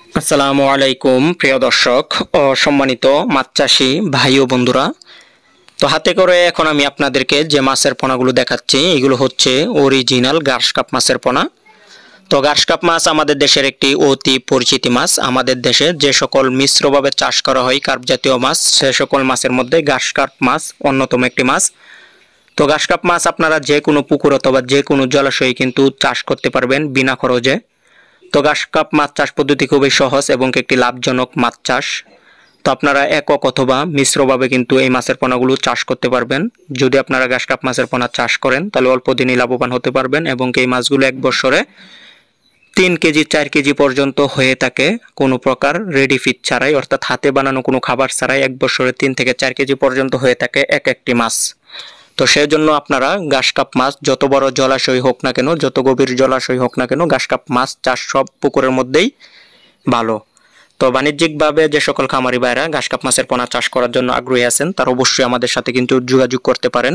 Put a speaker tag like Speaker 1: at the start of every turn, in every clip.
Speaker 1: আসসালামু আলাইকুম প্রিয় দর্শক ও সম্মানিত মাছ চাষি ভাই ও বন্ধুরা। তো হাতে করে এখন আমি আপনাদেরকে যে মাছের পোনাগুলো দেখাচ্ছি এগুলো হচ্ছে অরিজিনাল গ্রাসকাপ মাছের পোনা। তো গ্রাসকাপ মাছ আমাদের দেশের একটি অতি পরিচিত মাছ। আমাদের দেশে যে সকল মিশ্রভাবে চাষ করা হয় কার্প জাতীয় মাছ, সে সকল মাছের মধ্যে গ্রাসকাপ মাছ অন্যতম একটি মাছ। তো গ্রাসকাপ মাছ আপনারা যে কোনো পুকুর অথবা যে কোনো জলাশয়ে কিন্তু চাষ করতে পারবেন বিনা খরচে। তো গ্রাসকাপ মাছ চাষ পদ্ধতি খুবই সহজ এবং একটি লাভজনক মাছ চাষ। তো আপনারা একক অথবা মিশ্রভাবে কিন্তু এই মাছের পোনাগুলো চাষ করতে পারবেন। যদি আপনারা গ্রাসকাপ মাছের পোনা চাষ করেন তাহলে অল্প দিনেই লাভবান হতে পারবেন এবং এই মাছগুলো এক বছরে 3 কেজি 4 কেজি পর্যন্ত হয়ে থাকে কোনো প্রকার রেডি ফিড ছাড়াই, অর্থাৎ হাতে বানানো কোনো খাবার ছাড়াই এক বছরে 3 থেকে 4 কেজি পর্যন্ত হয়ে থাকে এক একটি মাছ। তো সেজন্য আপনারা গ্রাসকাপ মাছ যত বড় জলাশয় হোক না কেন, যত গভীর জলাশয় হোক না কেন, গ্রাসকাপ মাছ চাষ সব পুকুরের মধ্যেই ভালো। তো বাণিজ্যিকভাবে যে সকল খামারি ভাইরা গ্রাসকাপ মাছের পোনা চাষ করার জন্য আগ্রহী আছেন তারা অবশ্যই আমাদের সাথে কিন্তু যোগাযোগ করতে পারেন।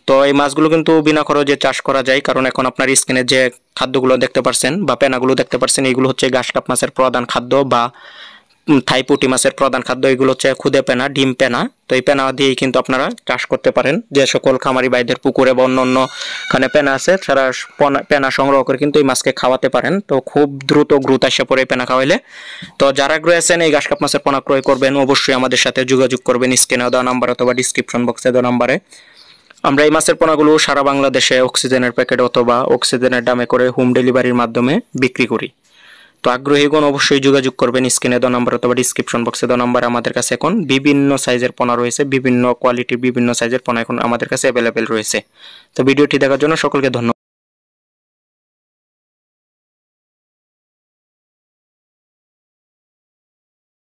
Speaker 1: তো এই মাছগুলো কিন্তু বিনা খরচে চাষ করা যায়, কারণ এখন আপনার স্ক্রিনে যে খাদ্যগুলো দেখতে পাচ্ছেন বা পেনাগুলো দেখতে পাচ্ছেন এগুলো হচ্ছে গ্রাসকাপ মাছের প্রধান খাদ্য বা থাই পুঁটি মাছের প্রধান খাদ্য। এগুলো হচ্ছে খুদে পেনা, ডিম পেনা। তো এই পেনা দিয়েই কিন্তু আপনারা চাষ করতে পারেন। যে সকল খামারি ভাইদের পুকুরে বা অন্য খানে পেনা আছে তারা পেনা সংগ্রহ করে কিন্তু এই মাছকে খাওয়াতে পারেন। তো খুব দ্রুত গ্রোথ আসে পড়ে পেনা খাওয়াইলে। তো যারা আছেন এই গ্রাসকাপ মাছের পোনা ক্রয় করবেন অবশ্যই আমাদের সাথে যোগাযোগ করবেন স্ক্রিনে দেওয়া নাম্বার অথবা ডিসক্রিপশন বক্সে দেওয়া নাম্বারে। আমরা এই মাছের পোনাগুলো সারা বাংলাদেশে অক্সিজেনের প্যাকেট অথবা অক্সিজেনের দামে করে হোম ডেলিভারির মাধ্যমে বিক্রি করি। তো আগ্রহীগণ অবশ্যই যোগাযোগ করবেন স্ক্রিনে দেওয়া নাম্বার অথবা ডিসক্রিপশন বক্সে দেওয়া নাম্বার। আমাদের কাছে এখন বিভিন্ন সাইজের পোনা রয়েছে, বিভিন্ন কোয়ালিটির বিভিন্ন সাইজের পোনা এখন আমাদের কাছে অ্যাভেলেবেল রয়েছে। তো ভিডিওটি দেখার জন্য সকলকে ধন্যবাদ।